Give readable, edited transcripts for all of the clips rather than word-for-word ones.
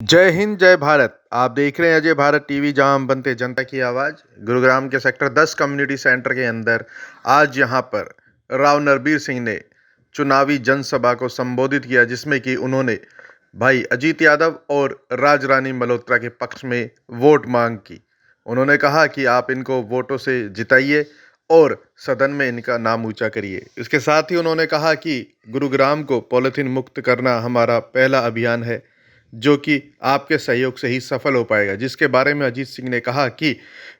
जय हिंद, जय भारत। आप देख रहे हैं अजय भारत टीवी, जहां हम बनते जनता की आवाज़। गुरुग्राम के सेक्टर 10 कम्युनिटी सेंटर के अंदर आज यहां पर राव नरबीर सिंह ने चुनावी जनसभा को संबोधित किया, जिसमें कि उन्होंने भाई अजीत यादव और राज रानी मल्होत्रा के पक्ष में वोट मांग की। उन्होंने कहा कि आप इनको वोटों से जिताइए और सदन में इनका नाम ऊंचा करिए। इसके साथ ही उन्होंने कहा कि गुरुग्राम को पॉलिथीन मुक्त करना हमारा पहला अभियान है, जो कि आपके सहयोग से ही सफल हो पाएगा। जिसके बारे में अजीत सिंह ने कहा कि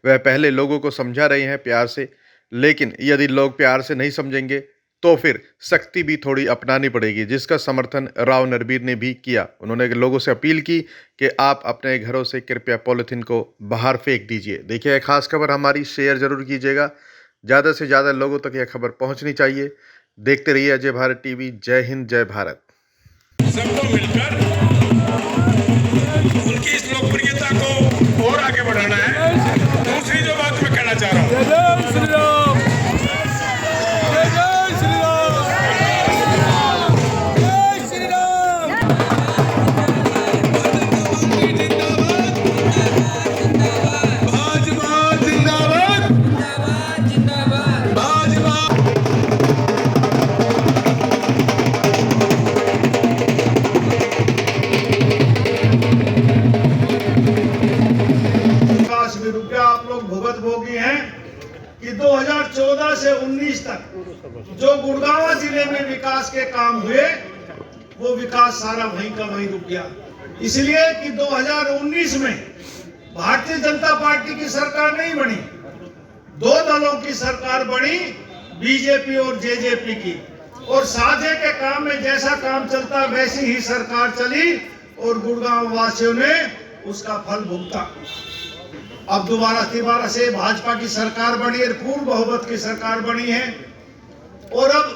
वह पहले लोगों को समझा रहे हैं प्यार से, लेकिन यदि लोग प्यार से नहीं समझेंगे तो फिर सख्ती भी थोड़ी अपनानी पड़ेगी, जिसका समर्थन राव नरबीर ने भी किया। उन्होंने लोगों से अपील की कि आप अपने घरों से कृपया पॉलिथीन को बाहर फेंक दीजिए। देखिए, यह खास खबर हमारी शेयर जरूर कीजिएगा, ज़्यादा से ज़्यादा लोगों तक यह खबर पहुंचनी चाहिए। देखते रहिए अजय भारत टीवी। जय हिंद, जय भारत। सबको मिलकर उनकी इस लोकप्रियता को और आगे बढ़ाना है। दूसरी जो बात मैं कहना चाह रहा हूँ, जय श्री राम, जय जय श्री राम, जय श्री राम। भाजपा जिंदाबाद, भाजपा। विकास भी रुक गया। आप लोग भुगत भोगी हैं कि 2014 से 19 तक जो गुड़गांव जिले में विकास के काम हुए, वो विकास सारा वहीं का वहीं रुक गया। इसलिए कि 2019 में भारतीय जनता पार्टी की सरकार नहीं बनी, दो दलों की सरकार बनी, बीजेपी और जेजेपी की। और साझे के काम में जैसा काम चलता वैसी ही सरकार चली और गुड़गांव वासियों ने उसका फल भुगता। अब दोबारा से भाजपा की सरकार बनी है, पूर्ण बहुमत की सरकार बनी है। और अब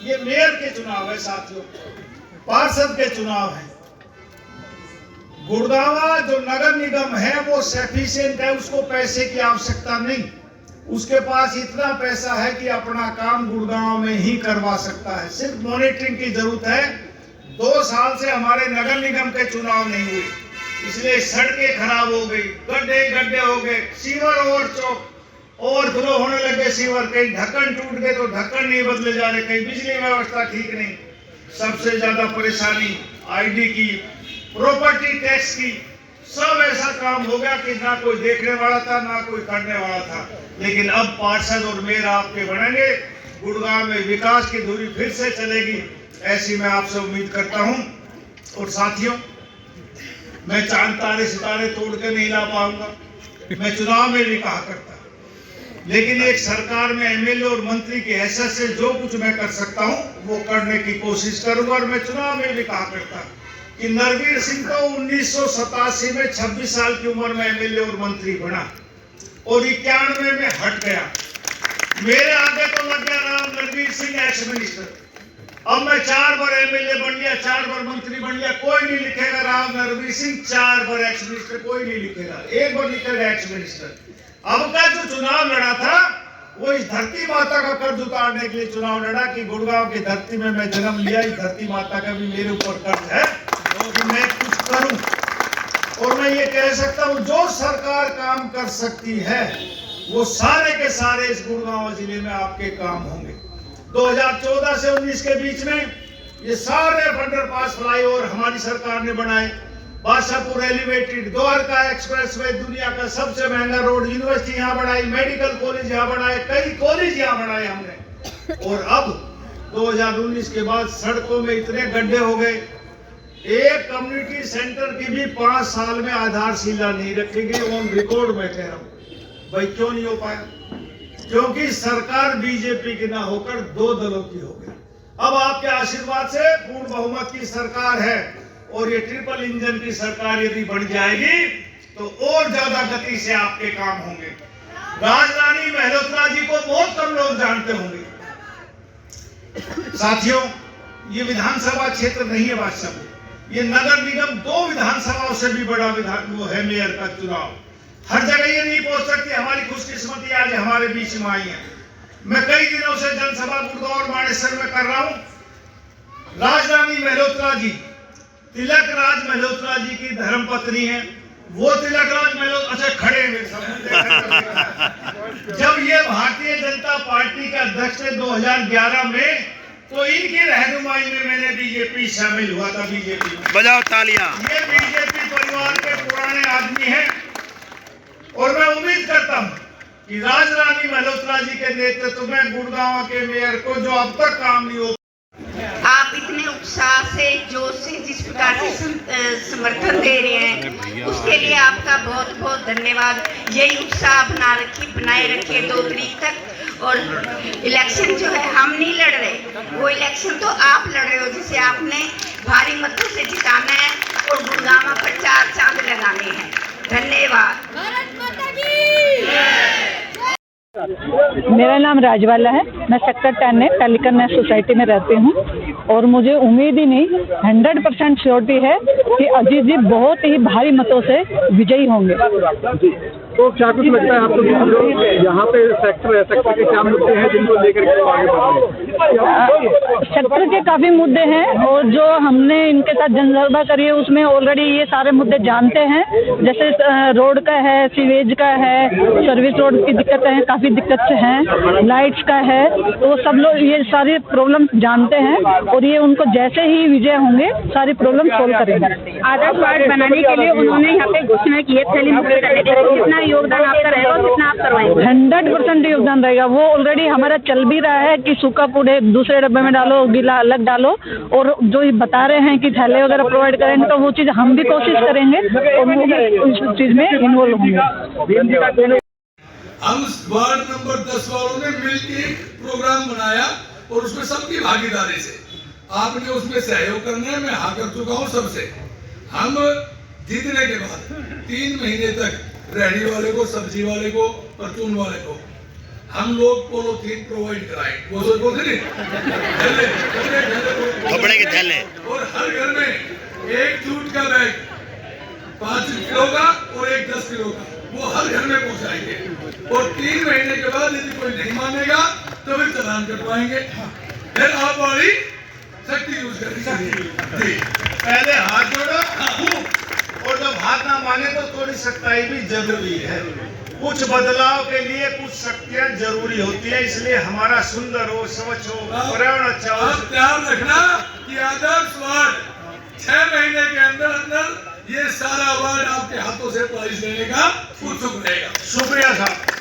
ये मेयर के चुनाव है साथियों, पार्षद के चुनाव है। गुड़गांव जो नगर निगम है वो सफिशिएंट है, उसको पैसे की आवश्यकता नहीं। उसके पास इतना पैसा है कि अपना काम गुड़गांव में ही करवा सकता है। सिर्फ मॉनिटरिंग की जरूरत है। 2 साल से हमारे नगर निगम के चुनाव नहीं हुए, इसलिए सड़कें खराब हो गई, गड्ढे हो गए, सीवर ओवरफ्लो होने लगे सीवर, कहीं ढक्कन टूट गए तो ढक्कन नहीं बदले जा रहे, कहीं बिजली व्यवस्था ठीक नहीं। सबसे ज्यादा परेशानी आईडी की, प्रॉपर्टी टैक्स की, सब ऐसा काम हो गया कि ना कोई देखने वाला था ना कोई करने वाला था। लेकिन अब पार्षद और मेयर आपके बनेंगे, गुड़गांव में विकास की धुरी फिर से चलेगी, ऐसी मैं आपसे उम्मीद करता हूं। और साथियों, मैं चांद तारे सितारे तोड़ के नहीं ला पाऊंगा, मैं चुनाव में भी कहा करता, लेकिन एक सरकार में एमएलए और मंत्री की हैसियत से जो कुछ मैं कर सकता हूं वो करने की कोशिश करूंगा। और मैं चुनाव में भी कहा करता कि नरबीर सिंह को 1987 में 26 साल की उम्र में एमएलए और मंत्री बना और 91 में हट गया। मेरे आगे तो लग गया राव नरबीर सिंह एक्स मिनिस्टर। अब मैं 4 बार एमएलए बन गया, 4 बार मंत्री बन गया, कोई नहीं लिखेगा राव नरबीर सिंह 4 बार एक्स मिनिस्टर, कोई नहीं लिखेगा, एक बार लिखेगा एक्स मिनिस्टर। अब का जो चुनाव लड़ा था वो इस धरती माता का कर्ज उतारने के लिए चुनाव लड़ा कि गुड़गांव की धरती में मैं जन्म लिया, इस धरती माता का भी मेरे ऊपर कर्ज है कि मैं कुछ करूं। और मैं ये कह सकता हूं, जो सरकार काम कर सकती है वो सारे के सारे इस गुड़गांव जिले में आपके काम होंगे। 2014 से 19 के बीच में ये सारे अंडरपास फ्लाईओवर हमारी सरकार ने बनाए, बादशाहपुर एलिवेटेड, द्वारका एक्सप्रेसवे, दुनिया का सबसे महंगा रोड, यूनिवर्सिटी यहाँ बनाई, मेडिकल कॉलेज यहाँ बनाए, कई कॉलेज यहाँ बनाए हमने। और अब 2019 के बाद सड़कों में इतने गड्ढे हो गए, एक कम्युनिटी सेंटर की भी 5 साल में आधारशिला नहीं रखी गई। ऑन रिकॉर्ड में कह रहा हूँ। भाई क्यों नहीं हो पाया? क्योंकि सरकार बीजेपी की ना होकर 2 दलों की हो गई। अब आपके आशीर्वाद से पूर्ण बहुमत की सरकार है और ये ट्रिपल इंजन की सरकार यदि बन जाएगी तो और ज्यादा गति से आपके काम होंगे। राज रानी मल्होत्रा जी को बहुत कम लोग जानते होंगे। साथियों, ये विधानसभा क्षेत्र नहीं है बादशाहपुर, ये नगर निगम 2 विधानसभाओं से भी बड़ा वो है मेयर का चुनाव। हर जगह ये नहीं पहुंच सकती। हमारी खुशकिस्मती आज हमारे बीच में आई है। मैं कई दिनों से जनसभा गुड़गांव और मानेसर में कर रहा हूं। राज रानी मल्होत्रा जी तिलक राज मल्होत्रा जी की धर्मपत्नी है। वो तिलक राज मल्होत्रा, अच्छा खड़े हैं मेरे सामने। जब ये भारतीय जनता पार्टी के अध्यक्ष थे 2011 में, तो इनकी रहनुमाई में मैंने बीजेपी शामिल हुआ था। बीजेपी बजाओ तालियां। ये बीजेपी परिवार के पुराने आदमी हैं और मैं उम्मीद करता हूं कि राजरानी मल्होत्रा जी के नेतृत्व में गुड़गांव के मेयर को जो अब तक काम नहीं हो, आप इतने उत्साह से, जोश से, जिस प्रकार से समर्थन दे रहे हैं, उसके लिए आपका बहुत बहुत धन्यवाद। यही उत्साह बनाए रखिए 2 तारीख तक। और इलेक्शन जो है हम नहीं लड़ रहे, वो इलेक्शन तो आप लड़ रहे हो, जिसे आपने भारी मतों से जिताना है और गुड़गांव पर 4 चांद लगाने हैं। धन्यवाद। मेरा नाम राजवाला है। मैं सेक्टर 10 में पेलिकन नेस्ट सोसाइटी में रहती हूँ और मुझे उम्मीद ही नहीं, 100% श्योरिटी है कि अजीत जी बहुत ही भारी मतों से विजयी होंगे। तो क्या कुछ लगता है आपको कि यहाँ पे सेक्टर के क्या मुद्दे हैं जिनको लेकर के आगे बढ़ रहे हैं? सेक्टर के काफ़ी मुद्दे हैं और जो हमने इनके साथ जनसभा करी है उसमें ऑलरेडी ये सारे मुद्दे जानते हैं। जैसे रोड का है, सीवेज का है, सर्विस रोड की दिक्कत है, काफ़ी दिक्कत हैं, लाइट्स का है, तो सब लोग ये सारी प्रॉब्लम जानते हैं और ये उनको जैसे ही विजय होंगे सारी प्रॉब्लम सोल्व करेंगे। आदर्श वार्ड बनाने के लिए उन्होंने यहाँ पे घोषणा की है थैली मुक्त करने के लिए। कितना योगदान आपका रहेगा और कितना आप करवाएंगे? 100% योगदान रहेगा। वो ऑलरेडी हमारा चल भी रहा है कि सूखा कूड़े दूसरे डब्बे में डालो, गीला अलग डालो, और जो ये बता रहे हैं कि थैले वगैरह प्रोवाइड करेंगे, तो वो चीज़ हम भी कोशिश करेंगे और वो भी उस चीज़ में इन्वॉल्व होंगे। हम वार्ड नंबर 10 वालों ने मिलकर प्रोग्राम बनाया और उसमें सबकी भागीदारी से आपने उसमें सहयोग करना है। मैं हाँ कर चुका हूँ सबसे। हम जीतने के बाद 3 महीने तक रेहड़ी वाले को, सब्जी वाले को, परचून वाले को हम लोग पोलोथीन प्रोवाइड कराए। वो सोच बोलते नहीं, कपड़े के थैले, और हर घर में 1 जूट का बैग 5 किलो का और 1 10 किलो का, वो हर घर में पहुंचाएंगे। और 3 महीने के बाद यदि कोई नहीं मानेगा तो फिर चालान कटवाएंगे। फिर आप वाली शक्ति यूज करेंगे। पहले हाथ जोड़ो और जब हाथ ना माने तो थोड़ी सख्ताई भी जरूरी है। कुछ बदलाव के लिए कुछ शक्तियां जरूरी होती है, इसलिए हमारा सुंदर हो, स्वच्छ हो, पर्यावरण अच्छा हो। आप ध्यान रखना कि आदर्श वार्ड 6 महीने के अंदर अंदर ये सारा वार्ड आपके हाथों से प्राइज लेने का उत्सुक रहेगा। शुक्रिया साहब।